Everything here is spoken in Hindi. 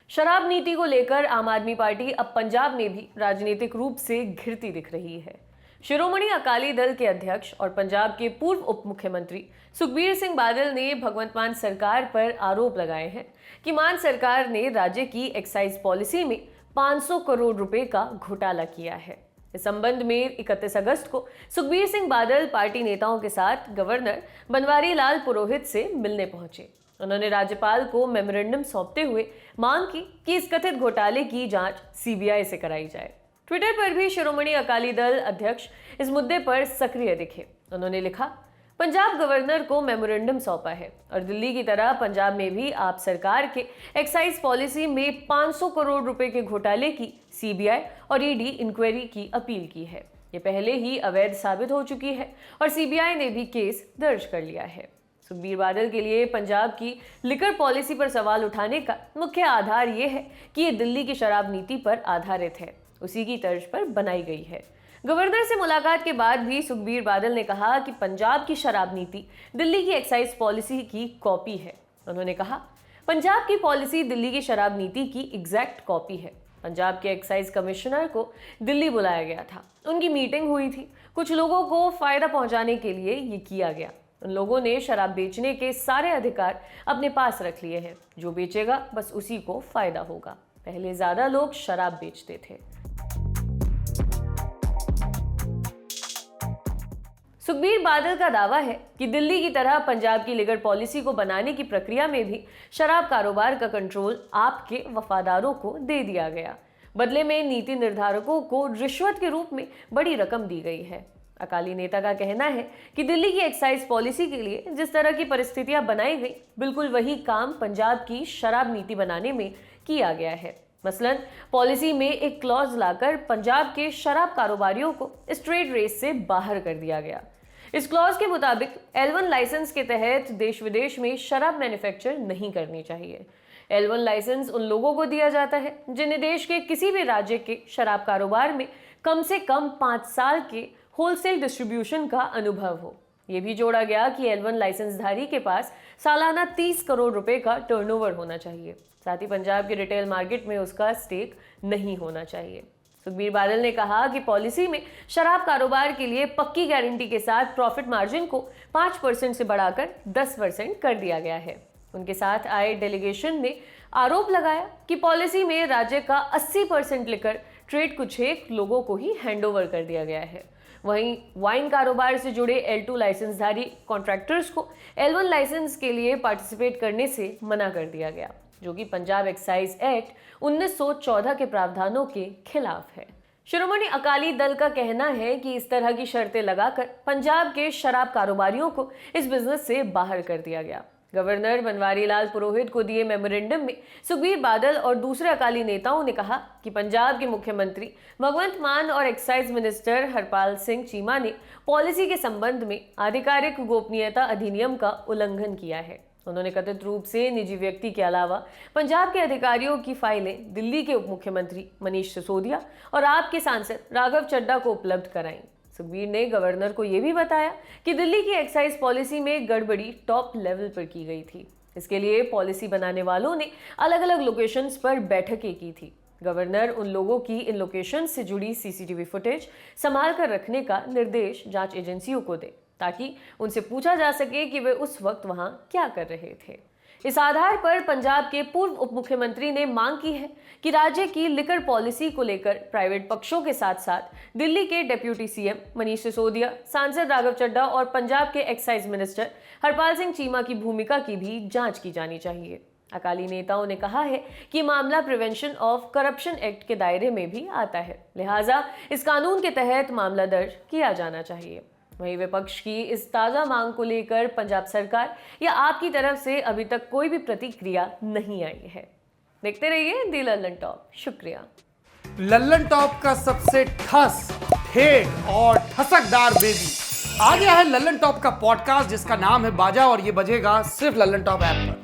शराब नीति को लेकर आम आदमी पार्टी अब पंजाब में भी राजनीतिक रूप से घिरती दिख रही है। शिरोमणि अकाली दल के अध्यक्ष और पंजाब के पूर्व उप मुख्यमंत्री सुखबीर सिंह बादल ने भगवंत मान सरकार पर आरोप लगाए हैं कि मान सरकार ने राज्य की एक्साइज पॉलिसी में 500 करोड़ रुपए का घोटाला किया है। इस संबंध में 31 अगस्त को सुखबीर सिंह बादल पार्टी नेताओं के साथ गवर्नर बनवारी लाल पुरोहित से मिलने पहुंचे। उन्होंने राज्यपाल को मेमोरेंडम सौंपते हुए मांग की कि इस कथित घोटाले की जांच सीबीआई से कराई जाए। ट्विटर पर भी शिरोमणि अकाली दल अध्यक्ष इस मुद्दे पर सक्रिय दिखे। उन्होंने लिखा, पंजाब गवर्नर को मेमोरेंडम सौंपा है और दिल्ली की तरह पंजाब में भी आप सरकार के एक्साइज पॉलिसी में 500 करोड़ रुपए के घोटाले की सीबीआई और ईडी इंक्वायरी की अपील की है। ये पहले ही अवैध साबित हो चुकी है और सीबीआई ने भी केस दर्ज कर लिया है। सुखबीर बादल के लिए पंजाब की लिकर पॉलिसी पर सवाल उठाने का मुख्य आधार ये है कि ये दिल्ली की शराब नीति पर आधारित है, उसी की तर्ज पर बनाई गई है। गवर्नर से मुलाकात के बाद भी सुखबीर बादल ने कहा कि पंजाब की शराब नीति दिल्ली की एक्साइज पॉलिसी की कॉपी है। उन्होंने कहा, पंजाब की पॉलिसी दिल्ली की शराब नीति की एग्जैक्ट कॉपी है। पंजाब के एक्साइज कमिश्नर को दिल्ली बुलाया गया था, उनकी मीटिंग हुई थी, कुछ लोगों को फायदा पहुंचाने के लिए ये किया गया। उन लोगों ने शराब बेचने के सारे अधिकार अपने पास रख लिए हैं, जो बेचेगा बस उसी को फायदा होगा। पहले ज्यादा लोग शराब बेचते थे। सुखबीर बादल का दावा है कि दिल्ली की तरह पंजाब की लिकर पॉलिसी को बनाने की प्रक्रिया में भी शराब कारोबार का कंट्रोल आपके वफादारों को दे दिया गया। बदले में नीति निर्धारकों को रिश्वत के रूप में बड़ी रकम दी गई है। अकाली नेता का कहना है कि दिल्ली की एक्साइज पॉलिसी के लिए जिस तरह की परिस्थितियां बनाई गई, बिल्कुल वही काम पंजाब की शराब नीति बनाने में किया गया है। मसलन पॉलिसी में एक क्लॉज लाकर पंजाब के शराब कारोबारियों को इस ट्रेड रेस से बाहर कर दिया गया। इस क्लॉज के मुताबिक L1 लाइसेंस के तहत देश विदेश में शराब मैन्युफैक्चर नहीं करनी चाहिए। L1 लाइसेंस उन लोगों को दिया जाता है जिन्हें देश के किसी भी राज्य के शराब कारोबार में कम से कम 5 साल के होलसेल डिस्ट्रीब्यूशन का अनुभव हो। यह भी जोड़ा गया कि L1 लाइसेंसधारी के पास सालाना 30 करोड़ रुपए का टर्नओवर होना चाहिए। साथ ही पंजाब के रिटेल मार्केट में उसका स्टेक नहीं होना चाहिए। सुखबीर बादल ने कहा कि पॉलिसी में शराब कारोबार के लिए पक्की गारंटी के साथ प्रॉफिट मार्जिन को 5% से बढ़ाकर 10% कर दिया गया है। उनके साथ आए डेलीगेशन ने आरोप लगाया कि पॉलिसी में राज्य का 80% लिकर ट्रेड कुछ एक लोगों को ही हैंडओवर कर दिया गया है। वहीं वाइन कारोबार से जुड़े L2 लाइसेंसधारी कॉन्ट्रैक्टर्स को L1 लाइसेंस के लिए पार्टिसिपेट करने से मना कर दिया गया, जो कि पंजाब एक्साइज एक्ट 1914 के प्रावधानों के खिलाफ है। शिरोमणि अकाली दल का कहना है कि इस तरह की शर्तें लगाकर पंजाब के शराब कारोबारियों को इस बिजनेस से बाहर कर दिया गया। गवर्नर बनवारी लाल पुरोहित को दिए मेमोरेंडम में सुखबीर बादल और दूसरे अकाली नेताओं ने कहा कि पंजाब के मुख्यमंत्री भगवंत मान और एक्साइज मिनिस्टर हरपाल सिंह चीमा ने पॉलिसी के संबंध में आधिकारिक गोपनीयता अधिनियम का उल्लंघन किया है। उन्होंने कथित रूप से निजी व्यक्ति के अलावा पंजाब के अधिकारियों की फाइलें दिल्ली के उप मुख्यमंत्री मनीष सिसोदिया और आपके सांसद राघव चड्ढा को उपलब्ध कराईं। सुखबीर ने गवर्नर को यह भी बताया कि दिल्ली की एक्साइज पॉलिसी में गड़बड़ी टॉप लेवल पर की गई थी। इसके लिए पॉलिसी बनाने वालों ने अलग अलग लोकेशंस पर बैठकें की थी। गवर्नर उन लोगों की इन लोकेशंस से जुड़ी सीसीटीवी फुटेज संभाल कर रखने का निर्देश जांच एजेंसियों को दे, ताकि उनसे पूछा जा सके कि वे उस वक्त वहां क्या कर रहे थे। इस आधार पर पंजाब के पूर्व उप मुख्यमंत्री ने मांग की है कि राज्य की लिकर पॉलिसी को लेकर प्राइवेट पक्षों के साथ साथ दिल्ली के डिप्टी सीएम मनीष सिसोदिया, सांसद राघव चड्ढा और पंजाब के एक्साइज मिनिस्टर हरपाल सिंह चीमा की भूमिका की भी जांच की जानी चाहिए। अकाली नेताओं ने कहा है कि मामला प्रिवेंशन ऑफ करप्शन एक्ट के दायरे में भी आता है, लिहाजा इस कानून के तहत मामला दर्ज किया जाना चाहिए। वहीं विपक्ष की इस ताजा मांग को लेकर पंजाब सरकार या आपकी तरफ से अभी तक कोई भी प्रतिक्रिया नहीं आई है। देखते रहिए दी लल्लन टॉप। शुक्रिया। लल्लन टॉप का सबसे ठस, ठेठ और ठसकदार बेबी आ गया है लल्लन टॉप का पॉडकास्ट, जिसका नाम है बाजा, और ये बजेगा सिर्फ लल्लन टॉप ऐप पर।